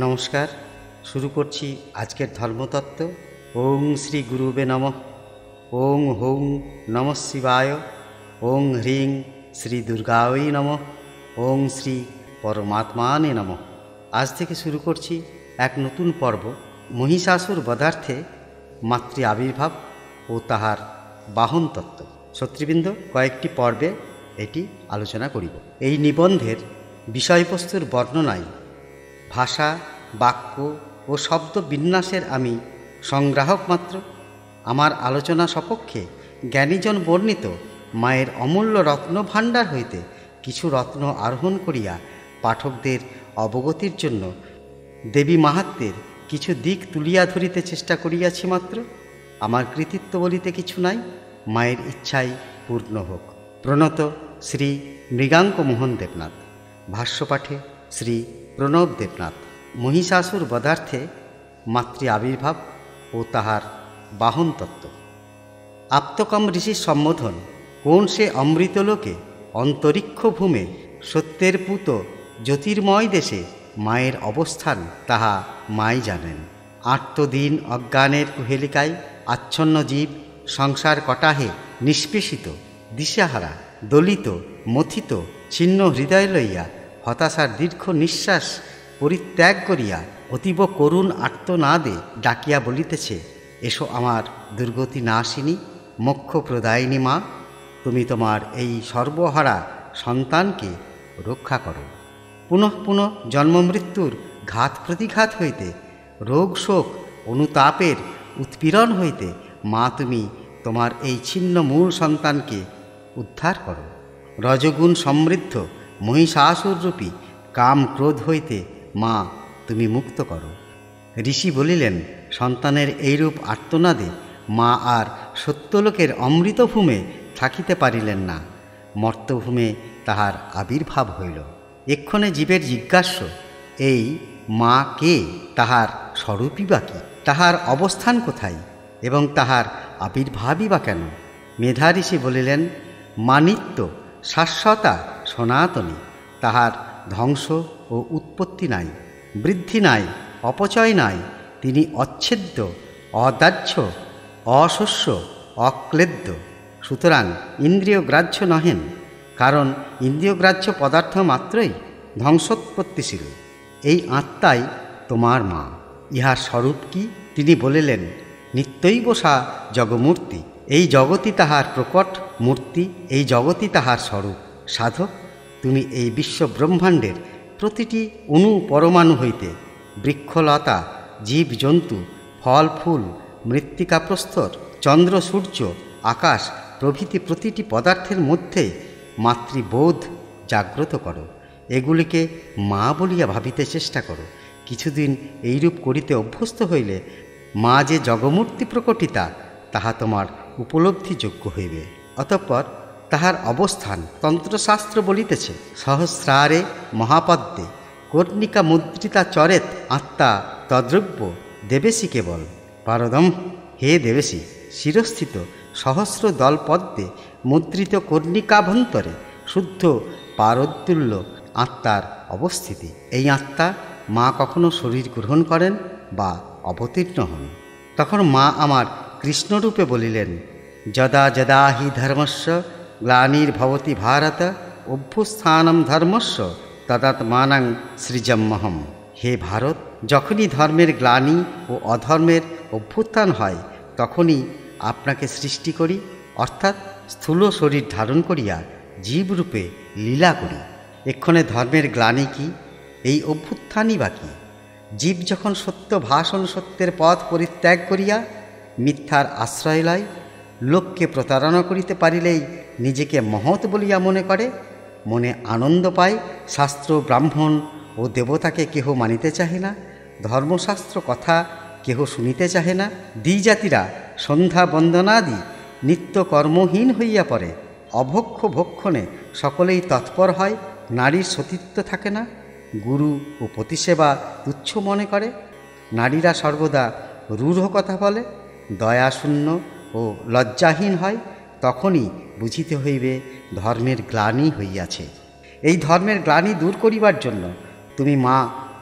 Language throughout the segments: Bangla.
নমস্কার। শুরু করছি আজকের ধর্মতত্ত্ব। ওং শ্রী গুরুবে নমঃ। ওং হৌং নমঃ শিবায়। ওং হ্রিং শ্রী দুর্গায় নমঃ। ওং শ্রী পরমাত্মানে নমঃ। আজ থেকে শুরু করছি এক নতুন পর্ব, মহিষাসুর বধার্থে মাতৃ আবির্ভাব ও তাহার বাহন তত্ত্ব। শত্রুবৃন্দ, কয়েকটি পর্বে এটি আলোচনা করিব। এই নিবন্ধের বিষয়বস্তুর বর্ণনায় ভাষা, বাক্য ও শব্দ বিন্যাসের আমি সংগ্রাহক মাত্র। আমার আলোচনা সপক্ষে জ্ঞানীজন বর্ণিত মায়ের অমূল্য রত্নভাণ্ডার হইতে কিছু রত্ন আরোহণ করিয়া পাঠকদের অবগতির জন্য দেবী মাহাত্ম্যের কিছু দিক তুলিয়া ধরিতে চেষ্টা করিয়াছি মাত্র। আমার কৃতিত্ব বলিতে কিছু নাই, মায়ের ইচ্ছাই পূর্ণ হোক। প্রণত শ্রী মৃগাঙ্ক মোহন দেবনাথ। ভাষ্যপাঠে শ্রী প্রণব দেবনাথ। মহিষাসুর বধার্থে মাতৃ আবির্ভাব ও তাহার বাহন তত্ত্ব। আপ্তকম ঋষির সম্বোধন। কোন সে অমৃতলোকে অন্তরিক্ষ ভূমে সত্যের পূত জ্যোতির্ময় দেশে মায়ের অবস্থান তাহা মাই জানেন। আত্মদিন অজ্ঞানের কুহেলিকায় আচ্ছন্ন জীব সংসার কটাহে নিষ্পেষিত, দিশাহারা, দলিত, মথিত, ছিন্ন হৃদয় লইয়া হতাশার দীর্ঘ নিঃশ্বাস পরিত্যাগ করিয়া অতীব করুণ আর্তনাদে ডাকিয়া বলিতেছে, এসো আমার দুর্গতি নাশিনী, মোক্ষ প্রদায়িনী মা, তুমি তোমার এই সর্বহারা সন্তানকে রক্ষা করো। পুনঃ পুনঃ জন্মমৃত্যুর ঘাত প্রতিঘাত হইতে, রোগ শোক অনুতাপের উৎপীড়ন হইতে মা তুমি তোমার এই ছিন্ন মূল সন্তানকে উদ্ধার করো। রজগুণ সমৃদ্ধ মহিষাসুররূপী কাম ক্রোধ হইতে মা তুমি মুক্ত করো। ঋষি বলিলেন, সন্তানের এইরূপ আর্তনাদে মা আর সত্যলোকের অমৃতভূমে থাকিতে পারিলেন না। মর্তভূমে তাহার আবির্ভাব হইল। এক্ষণে জীবের জিজ্ঞাস্য, এই মা কে? তাহার স্বরূপই বা কি? তাহার অবস্থান কোথায় এবং তাহার আবির্ভাবই বা কেন? মেধা ঋষি বলিলেন, মা নিত্য, শাশ্বতা, সনাতনী। তাহার ধ্বংস ও উৎপত্তি নাই, বৃদ্ধি নাই, অপচয় নাই। তিনি অচ্ছেদ্য, অদাহ্য, অশস্য, অক্লেদ্য। সুতরাং ইন্দ্রিয়গ্রাহ্য নহেন, কারণ ইন্দ্রিয়গ্রাহ্য পদার্থ মাত্রই ধ্বংসোৎপত্তিশীল। এই আত্মাই তোমার মা। ইহার স্বরূপ কি? তিনি বলিলেন, নিত্যৈব সা জগমূর্তি। এই জগৎই তাহার প্রকট মূর্তি, এই জগৎই তাহার স্বরূপ। সাধক, তুমি এই বিশ্ব ব্রহ্মাণ্ডের প্রতিটি অণু পরমাণু হইতে বৃক্ষলতা, জীব জন্তু, ফল ফুল, মৃত্তিকা প্রস্তর, চন্দ্র সূর্য, আকাশ প্রভৃতি প্রতিটি পদার্থের মধ্যে মাতৃবোধ জাগ্রত করো। এগুলিকে মা বলিয়া ভাবিতে চেষ্টা করো। কিছুদিন এইরূপ করিতে অভ্যস্ত হইলে মা যে জগমূর্তি প্রকটিতা তাহা তোমার উপলব্ধিযোগ্য হইবে। অতঃপর তাহার অবস্থান তন্ত্রশাস্ত্র বলিতেছে, সহস্রারে মহাপদ্মে কর্ণিকা মুদ্রিতা চরেত আত্মা তদ্রব্য দেবেশী কেবল পারদম। হে দেবেশী, শিরস্থিত সহস্র দলপদ্মে মুদ্রিত কর্ণিকাভন্তরে শুদ্ধ পারোত্তুল্য আত্মার অবস্থিতি। এই আত্মা মা কখনো শরীর গ্রহণ করেন বা অবতীর্ণ হন। তখন মা আমার কৃষ্ণরূপে বলিলেন, যদা যদা হি ধর্মস্য গ্লানির্ভবতি ভারত অভ্যুত্থানম ধর্মস্য তদাত্মানাং সৃজম্যহম। হে ভারত, যখনই ধর্মের গ্লানি ও অধর্মের অভ্যুত্থান হয় তখনই আপনাকে সৃষ্টি করি, অর্থাৎ স্থূল শরীর ধারণ করিয়া জীবরূপে লীলা করি। এক্ষণে ধর্মের গ্লানি কি? এই অভ্যুত্থানই বা কি? জীব যখন সত্য ভাষণ সত্যের পথ পরিত্যাগ করিয়া মিথ্যার আশ্রয় লয়, লোককে প্রতারণা করিতে পারিলেই নিজেকে মহৎ বলিয়া মনে করে, মনে আনন্দ পায়। শাস্ত্র, ব্রাহ্মণ ও দেবতাকে কেহ মানিতে চাহে না, ধর্মশাস্ত্র কথা কেহ শুনিতে চাহে না। দ্বিজাতিরা সন্ধ্যা বন্দনাদি নিত্য কর্মহীন হইয়া পড়ে। অভক্ষ ভক্ষণে সকলেই তৎপর হয়, নারীর সতীত্ব থাকে না। গুরু ও পতিসেবা তুচ্ছ মনে করে। নারীরা সর্বদা রূঢ় কথা বলে, দয়াশূন্য ও লজ্জাহীন হয়। তখনই বুঝিতে হইবে ধর্মের গ্লানি হইয়াছে। এই ধর্মের গ্লানি দূর করিবার জন্য তুমি মা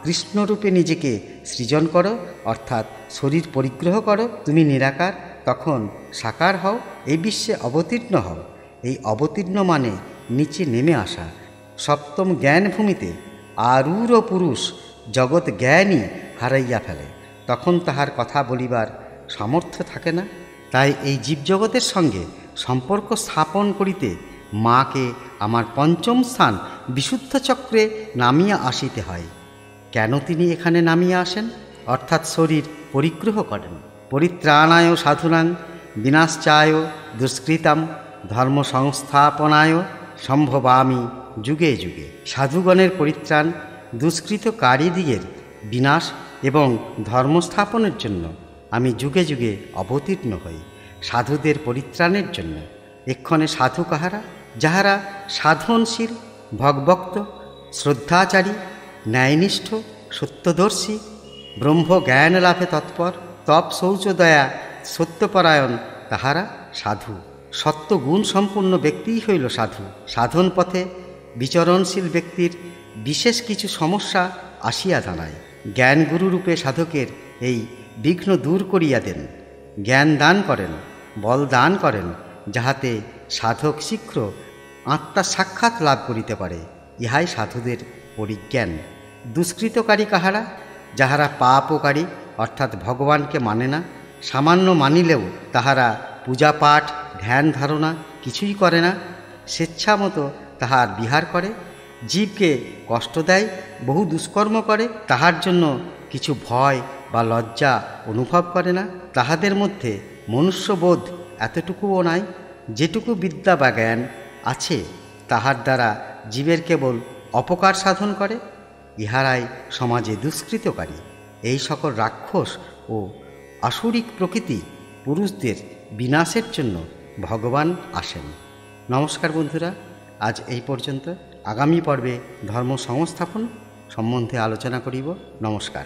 কৃষ্ণরূপে নিজেকে সৃজন করো, অর্থাৎ শরীর পরিগ্রহ করো, তুমি নিরাকার, তখন সাকার হও, এই বিশ্বে অবতীর্ণ হও। এই অবতীর্ণ মানে নিচে নেমে আসা। সপ্তম জ্ঞান ভূমিতে আরূঢ় পুরুষ জগৎ জ্ঞানই হারাইয়া ফেলে, তখন তাহার কথা বলিবার সামর্থ্য থাকে না। তাই এই জীবজগতের সঙ্গে সম্পর্ক স্থাপন করিতে মাকে আমার পঞ্চম স্থান বিশুদ্ধ চক্রে নামিয়া আসিতে হয়। কেন তিনি এখানে নামিয়া আসেন? অর্থাৎ শরীর পরিগ্রহ করেন। পরিত্রাণায় সাধুনাং বিনাশ্চায় দুষ্কৃতাম ধর্ম সংস্থাপনায় সম্ভবামি যুগে যুগে। সাধুগণের পরিত্রাণ, দুষ্কৃতকারীদিগের বিনাশ এবং ধর্মস্থাপনের জন্য আমি যুগে যুগে অবতীর্ণ হই। সাধুদের পরিত্রাণের জন্য। এক্ষণে সাধু কাহারা? যাহারা সাধনশীল, ভগভক্ত, শ্রদ্ধাচারী, ন্যায়নিষ্ঠ, সত্যদর্শী, ব্রহ্ম জ্ঞান লাভে তৎপর, তপ শৌচ দয়া সত্যপরায়ণ, তাহারা সাধু। সত্যগুণ সম্পূর্ণ ব্যক্তিই হইল সাধু। সাধন পথে বিচরণশীল ব্যক্তির বিশেষ কিছু সমস্যা আসিয়া দাঁড়ায়। জ্ঞান গুরুরূপে সাধকের এই বিঘ্ন দূর করিয়া দেন, জ্ঞান দান করেন, বল দান করেন, যাহাতে সাধক শীঘ্র আত্মা সাক্ষাৎ লাভ করিতে পারে। ইহাই সাধুদের পরিজ্ঞান। দুষ্কৃতকারী কাহারা? যাহারা পাপকারী, অর্থাৎ ভগবানকে মানে না, সামান্য মানিলেও তাহারা পূজা পাঠ ধ্যান ধারণা কিছুই করে না, স্বেচ্ছামতো তাহার বিহার করে, জীবকে কষ্ট দেয়, বহু দুষ্কর্ম করে, তাহার জন্য কিছু ভয় বা লজ্জা অনুভব করে না। তাহাদের মধ্যে মনুষ্যবোধ এতটুকুও নাই। যেটুকু বিদ্যা বা জ্ঞান আছে তাহার দ্বারা জীবের কেবল অপকার সাধন করে। ইহারাই সমাজে দুষ্কৃতকারী। এই সকল রাক্ষস ও আসুরিক প্রকৃতি পুরুষদের বিনাশের জন্য ভগবান আসেন। নমস্কার বন্ধুরা, আজ এই পর্যন্ত। আগামী পর্বে ধর্ম সংস্থাপন সম্বন্ধে আলোচনা করিব। নমস্কার।